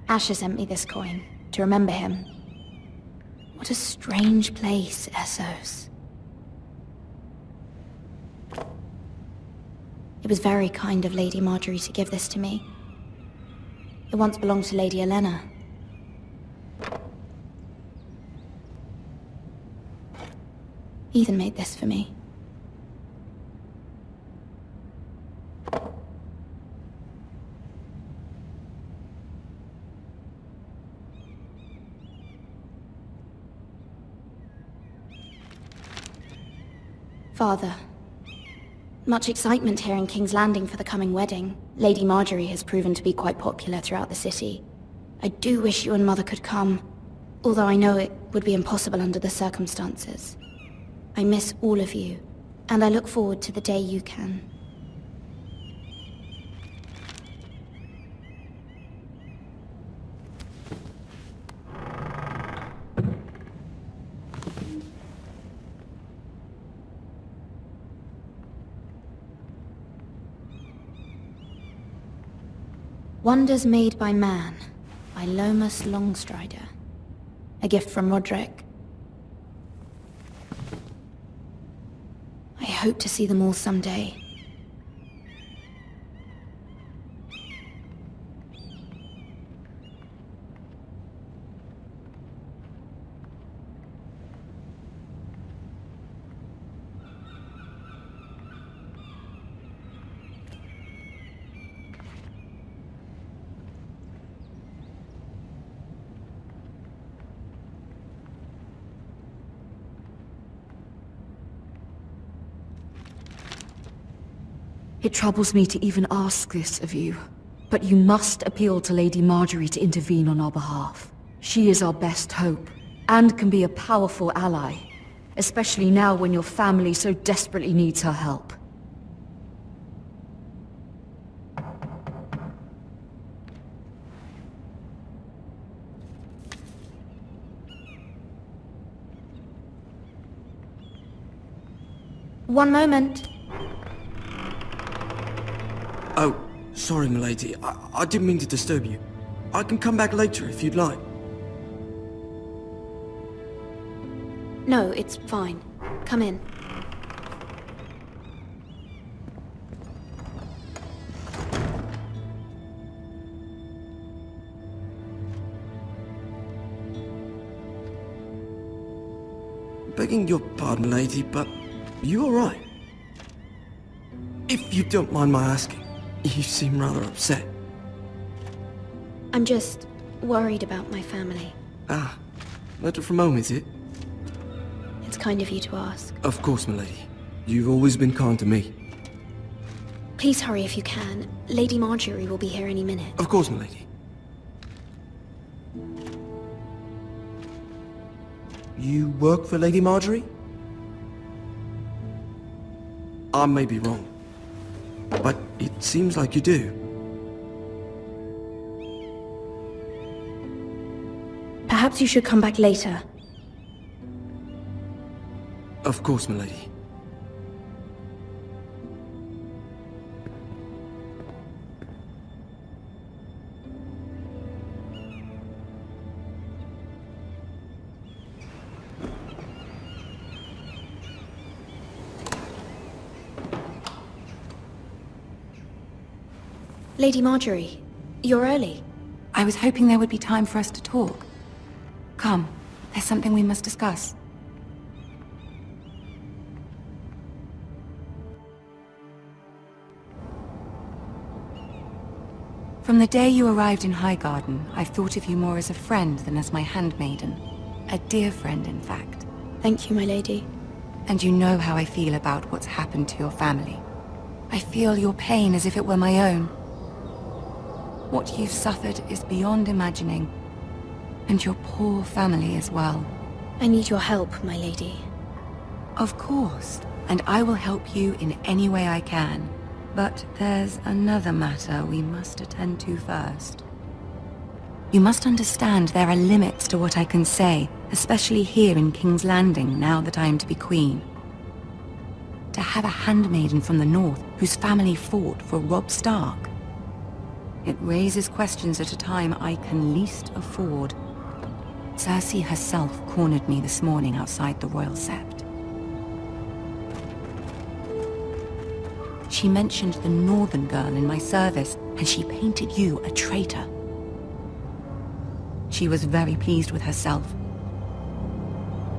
Asher sent me this coin to remember him. What a strange place, Essos. It was very kind of Lady Marjorie to give this to me. It once belonged to Lady Elena. Ethan made this for me. Father, much excitement here in King's Landing for the coming wedding. Lady Marjorie has proven to be quite popular throughout the city. I do wish you and Mother could come, although I know it would be impossible under the circumstances. I miss all of you, and I look forward to the day you can. Wonders Made by Man, by Lomas Longstrider. A gift from Roderick. I hope to see them all someday. It troubles me to even ask this of you, but you must appeal to Lady Marjorie to intervene on our behalf. She is our best hope, and can be a powerful ally, especially now when your family so desperately needs her help. One moment. Oh, sorry, milady. I didn't mean to disturb you. I can come back later if you'd like. No, it's fine. Come in. Begging your pardon, lady, but you all right? If you don't mind my asking, you seem rather upset. I'm just worried about my family. Ah, letter from home, is it? It's kind of you to ask. Of course, milady. You've always been kind to me. Please hurry if you can. Lady Marjorie will be here any minute. Of course, milady. You work for Lady Marjorie? I may be wrong, but it seems like you do. Perhaps you should come back later. Of course, milady. Lady Marjorie, you're early. I was hoping there would be time for us to talk. Come, there's something we must discuss. From the day you arrived in Highgarden, I've thought of you more as a friend than as my handmaiden. A dear friend, in fact. Thank you, my lady. And you know how I feel about what's happened to your family. I feel your pain as if it were my own. What you've suffered is beyond imagining. And your poor family as well. I need your help, my lady. Of course, and I will help you in any way I can. But there's another matter we must attend to first. You must understand there are limits to what I can say, especially here in King's Landing, now that I am to be queen. To have a handmaiden from the north whose family fought for Robb Stark. It raises questions at a time I can least afford. Cersei herself cornered me this morning outside the Royal Sept. She mentioned the northern girl in my service, and she painted you a traitor. She was very pleased with herself.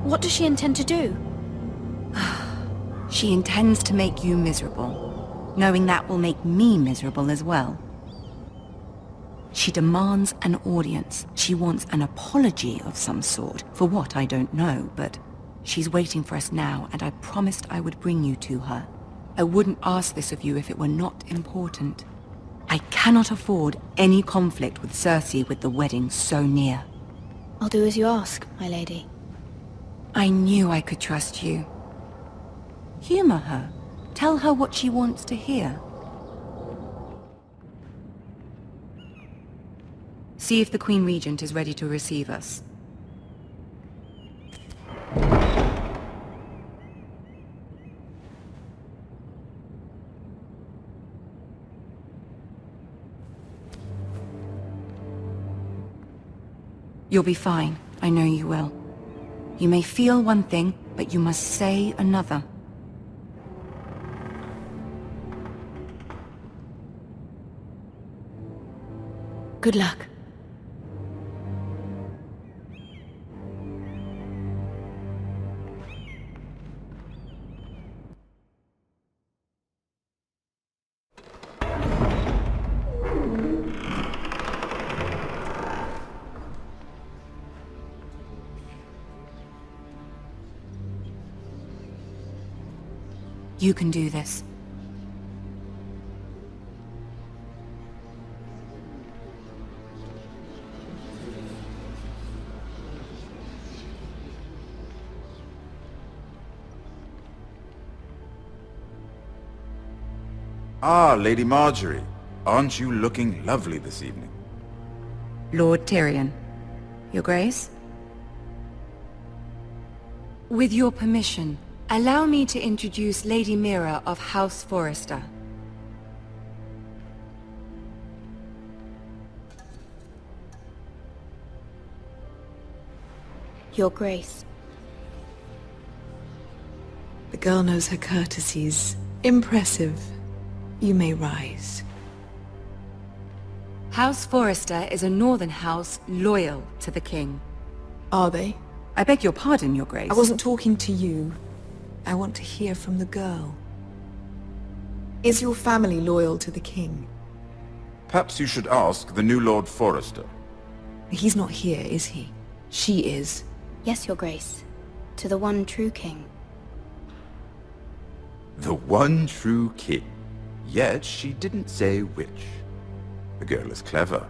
What does she intend to do? She intends to make you miserable, knowing that will make me miserable as well. She demands an audience. She wants an apology of some sort, for what I don't know, but she's waiting for us now, and I promised I would bring you to her. I wouldn't ask this of you if it were not important. I cannot afford any conflict with Cersei with the wedding so near. I'll do as you ask, my lady. I knew I could trust you. Humor her. Tell her what she wants to hear. See if the Queen Regent is ready to receive us. You'll be fine. I know you will. You may feel one thing, but you must say another. Good luck. You can do this. Ah, Lady Marjorie. Aren't you looking lovely this evening? Lord Tyrion. Your Grace? With your permission, allow me to introduce Lady MİRA of House Forrester. Your Grace. The girl knows her courtesies. Impressive. You may rise. House Forrester is a northern house loyal to the king. Are they? I beg your pardon, Your Grace. I wasn't talking to you. I want to hear from the girl. Is your family loyal to the king? Perhaps you should ask the new Lord Forrester. He's not here, is he? She is. Yes, Your Grace. To the one true king. The one true king. Yet she didn't say which. The girl is clever.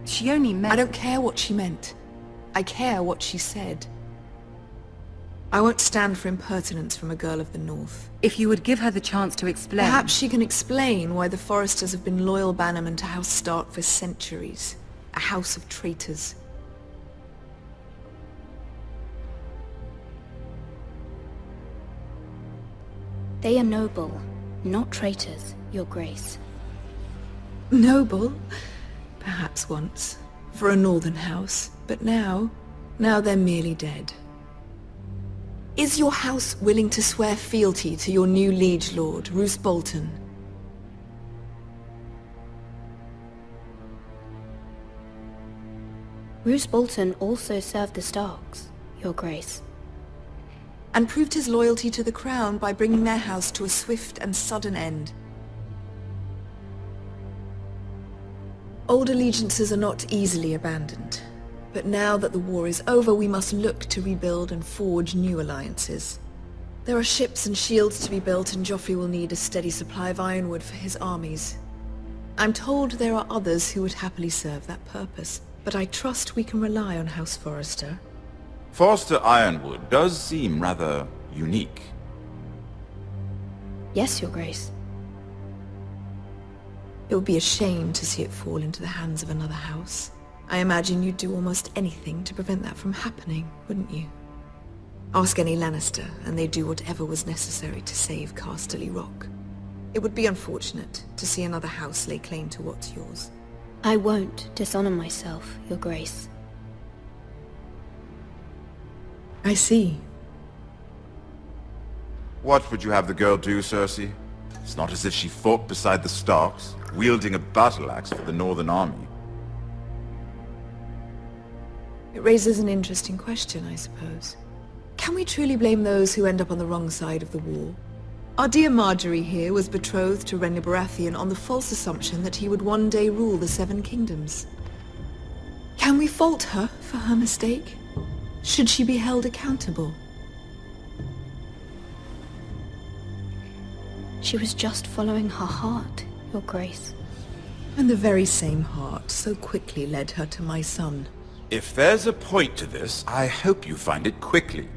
She only meant... I don't care what she meant. I care what she said. I won't stand for impertinence from a girl of the North. If you would give her the chance to explain... Perhaps she can explain why the Forresters have been loyal bannermen to House Stark for centuries. A house of traitors. They are noble, not traitors, Your Grace. Noble? Perhaps once. For a northern house. But now they're merely dead. Is your house willing to swear fealty to your new liege lord, Roose Bolton? Roose Bolton also served the Starks, Your Grace. And proved his loyalty to the crown by bringing their house to a swift and sudden end. Old allegiances are not easily abandoned. But now that the war is over, we must look to rebuild and forge new alliances. There are ships and shields to be built, and Joffrey will need a steady supply of ironwood for his armies. I'm told there are others who would happily serve that purpose, but I trust we can rely on House Forrester. Forster Ironwood does seem rather unique. Yes, Your Grace. It would be a shame to see it fall into the hands of another house. I imagine you'd do almost anything to prevent that from happening, wouldn't you? Ask any Lannister, and they'd do whatever was necessary to save Casterly Rock. It would be unfortunate to see another house lay claim to what's yours. I won't dishonor myself, Your Grace. I see. What would you have the girl do, Cersei? It's not as if she fought beside the Starks, wielding a battle axe for the Northern Army. It raises an interesting question, I suppose. Can we truly blame those who end up on the wrong side of the war? Our dear Marjorie here was betrothed to Renly Baratheon on the false assumption that he would one day rule the Seven Kingdoms. Can we fault her for her mistake? Should she be held accountable? She was just following her heart, Your Grace. And the very same heart so quickly led her to my son. If there's a point to this, I hope you find it quickly.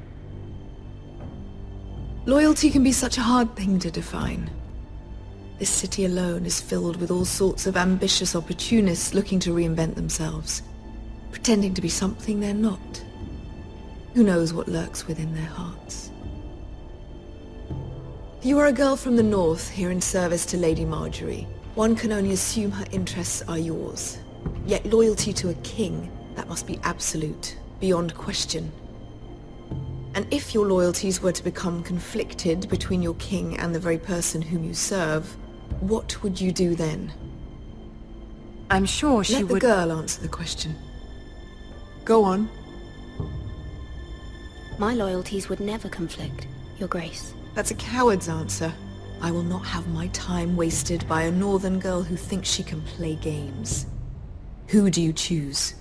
Loyalty can be such a hard thing to define. This city alone is filled with all sorts of ambitious opportunists looking to reinvent themselves, pretending to be something they're not. Who knows what lurks within their hearts? You are a girl from the north here in service to Lady Marjorie. One can only assume her interests are yours. Yet loyalty to a king, that must be absolute, beyond question. And if your loyalties were to become conflicted between your king and the very person whom you serve, what would you do then? I'm sure she Let the would... girl answer the question. Go on. My loyalties would never conflict, Your Grace. That's a coward's answer. I will not have my time wasted by a northern girl who thinks she can play games. Who do you choose?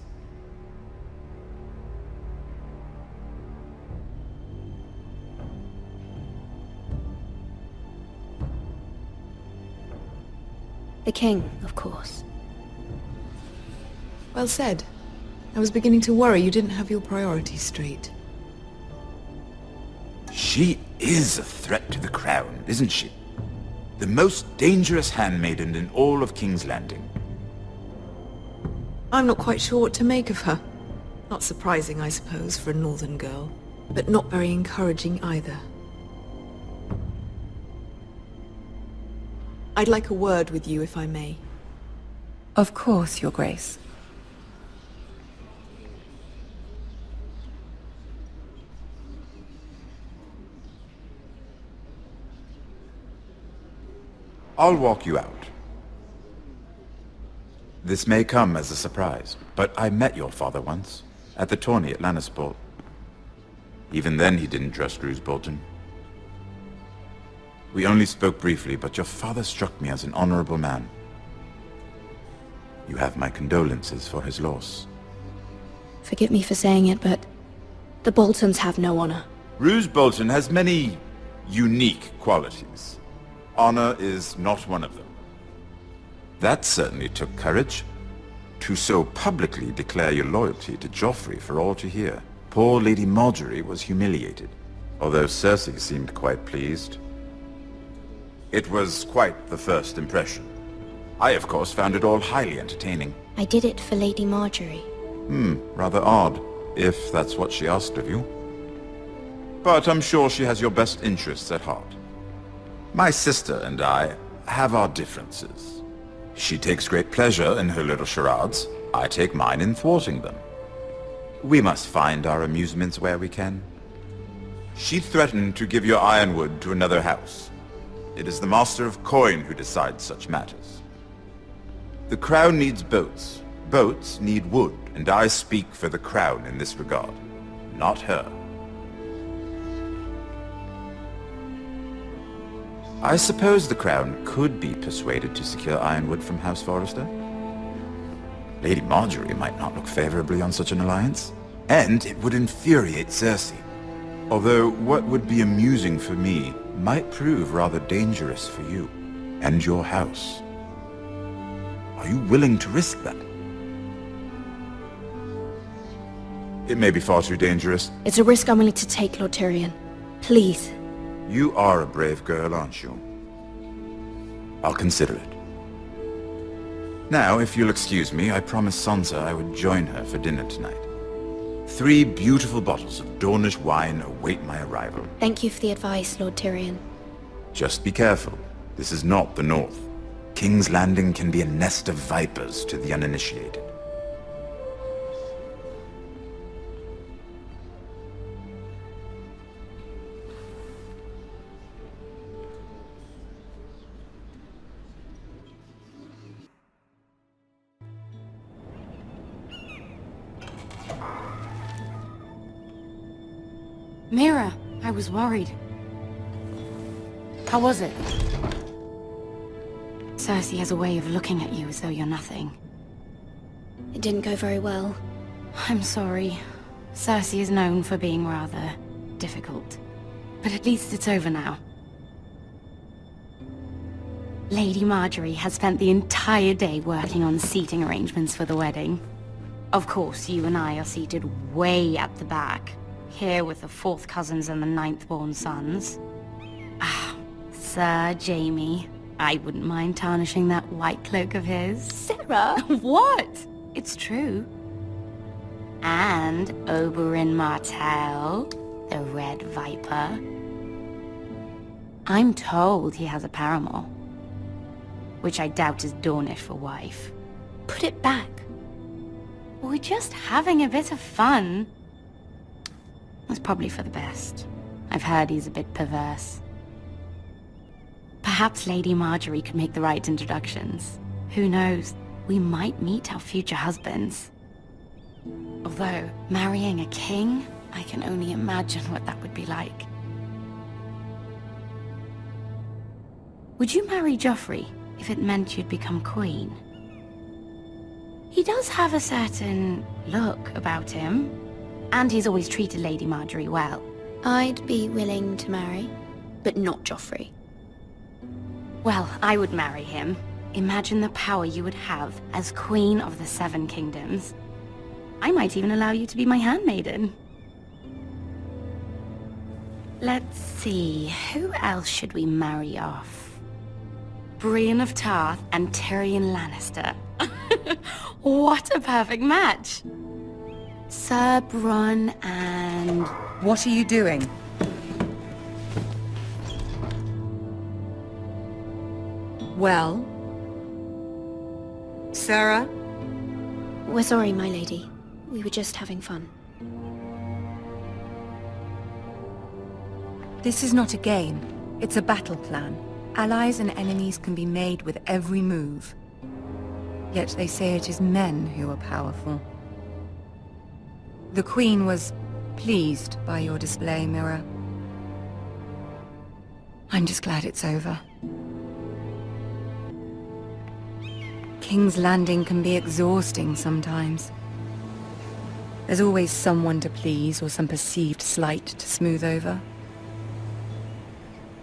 The king, of course. Well said. I was beginning to worry you didn't have your priorities straight. She is a threat to the crown, isn't she? The most dangerous handmaiden in all of King's Landing. I'm not quite sure what to make of her. Not surprising, I suppose, for a northern girl, but not very encouraging either. I'd like a word with you, if I may. Of course, Your Grace. I'll walk you out. This may come as a surprise, but I met your father once, at the tourney at Lannisport. Even then he didn't trust Roose Bolton. We only spoke briefly, but your father struck me as an honorable man. You have my condolences for his loss. Forgive me for saying it, but the Boltons have no honor. Roose Bolton has many unique qualities. Honor is not one of them. That certainly took courage. To so publicly declare your loyalty to Joffrey for all to hear. Poor Lady Marjorie was humiliated, although Cersei seemed quite pleased. It was quite the first impression. I, of course, found it all highly entertaining. I did it for Lady Marjorie. Rather odd, if that's what she asked of you. But I'm sure she has your best interests at heart. My sister and I have our differences. She takes great pleasure in her little charades. I take mine in thwarting them. We must find our amusements where we can. She threatened to give your ironwood to another house. It is the Master of Coin who decides such matters. The Crown needs boats. Boats need wood, and I speak for the Crown in this regard, not her. I suppose the Crown could be persuaded to secure ironwood from House Forrester. Lady Marjorie might not look favorably on such an alliance, and it would infuriate Cersei. Although what would be amusing for me might prove rather dangerous for you and your house. Are you willing to risk that? It may be far too dangerous. It's a risk I'm willing to take, Lord Tyrion. Please. You are a brave girl, aren't you? I'll consider it. Now, if you'll excuse me, I promised Sansa I would join her for dinner tonight. 3 beautiful bottles of Dornish wine await my arrival. Thank you for the advice, Lord Tyrion. Just be careful. This is not the North. King's Landing can be a nest of vipers to the uninitiated. MİRA, I was worried. How was it? Cersei has a way of looking at you as though you're nothing. It didn't go very well. I'm sorry. Cersei is known for being rather difficult. But at least it's over now. Lady Margaery has spent the entire day working on seating arrangements for the wedding. Of course, you and I are seated way at the back. Here with the 4th cousins and the 9th-born sons. Ah, Sir Jaime. I wouldn't mind tarnishing that white cloak of his. Sarah! What? It's true. And Oberyn Martell, the Red Viper. I'm told he has a paramour. Which I doubt is Dornish for wife. Put it back. We're just having a bit of fun. That's probably for the best. I've heard he's a bit perverse. Perhaps Lady Margaery could make the right introductions. Who knows? We might meet our future husbands. Although, marrying a king, I can only imagine what that would be like. Would you marry Joffrey if it meant you'd become queen? He does have a certain look about him. And he's always treated Lady Margaery well. I'd be willing to marry, but not Joffrey. Well, I would marry him. Imagine the power you would have as Queen of the 7 Kingdoms. I might even allow you to be my handmaiden. Let's see, who else should we marry off? Brienne of Tarth and Tyrion Lannister. What a perfect match! Sir Bronn and... What are you doing? Well? Sarah? We're sorry, my lady. We were just having fun. This is not a game. It's a battle plan. Allies and enemies can be made with every move. Yet they say it is men who are powerful. The Queen was pleased by your display, MİRA. I'm just glad it's over. King's Landing can be exhausting sometimes. There's always someone to please or some perceived slight to smooth over.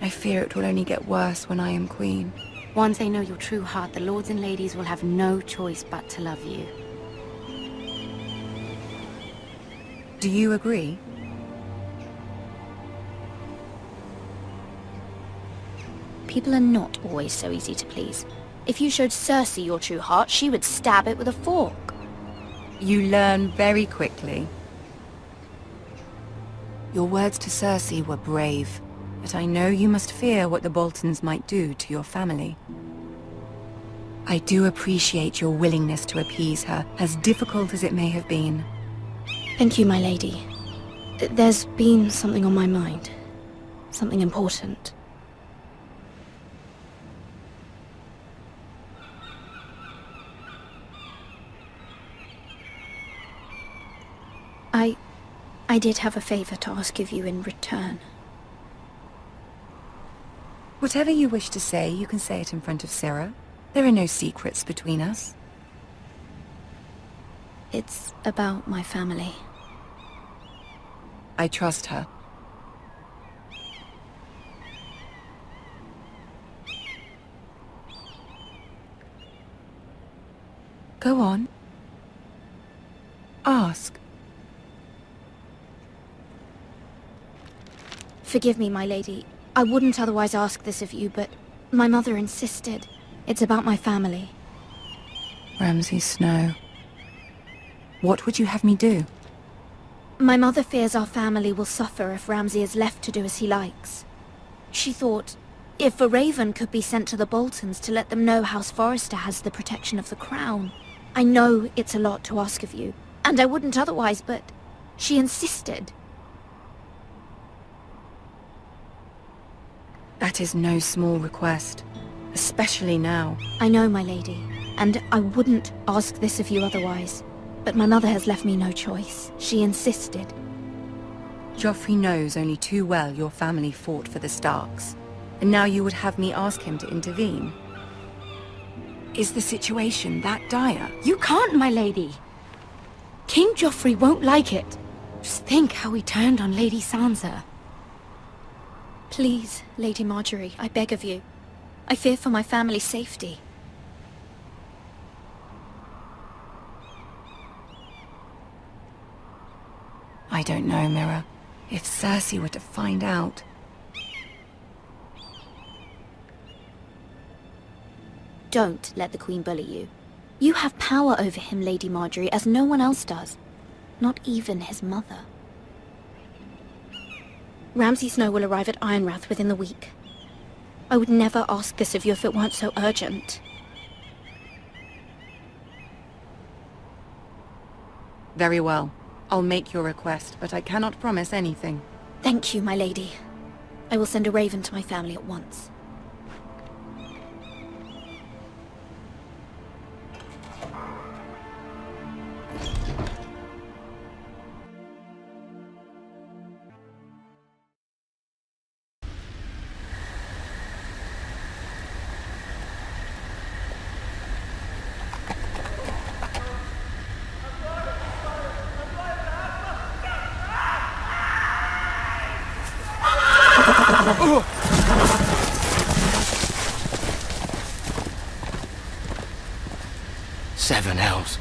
I fear it will only get worse when I am Queen. Once they know your true heart, the lords and ladies will have no choice but to love you. Do you agree? People are not always so easy to please. If you showed Cersei your true heart, she would stab it with a fork. You learn very quickly. Your words to Cersei were brave, but I know you must fear what the Boltons might do to your family. I do appreciate your willingness to appease her, as difficult as it may have been. Thank you, my lady. There's been something on my mind. Something important. I did have a favor to ask of you in return. Whatever you wish to say, you can say it in front of Sarah. There are no secrets between us. It's about my family. I trust her. Go on. Ask. Forgive me, my lady. I wouldn't otherwise ask this of you, but my mother insisted. It's about my family. Ramsay Snow. What would you have me do? My mother fears our family will suffer if Ramsay is left to do as he likes. She thought, If a raven could be sent to the Boltons to let them know House Forrester has the protection of the crown. I know it's a lot to ask of you, and I wouldn't otherwise, but she insisted. That is no small request, especially now. I know, my lady, and I wouldn't ask this of you otherwise. But my mother has left me no choice. She insisted. Joffrey knows only too well your family fought for the Starks, and now you would have me ask him to intervene. Is the situation that dire? You can't, my lady. King Joffrey won't like it. Just think how he turned on Lady Sansa. Please, Lady Marjorie, I beg of you. I fear for my family's safety. I don't know, MİRA. If Cersei were to find out... Don't let the Queen bully you. You have power over him, Lady Marjorie, as no one else does. Not even his mother. Ramsay Snow will arrive at Ironrath within the week. I would never ask this of you if it weren't so urgent. Very well. I'll make your request, but I cannot promise anything. Thank you, my lady. I will send a raven to my family at once. Seven hells.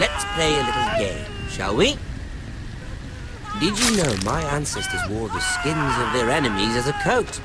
Let's play a little game, shall we? Did you know my ancestors wore the skins of their enemies as a coat?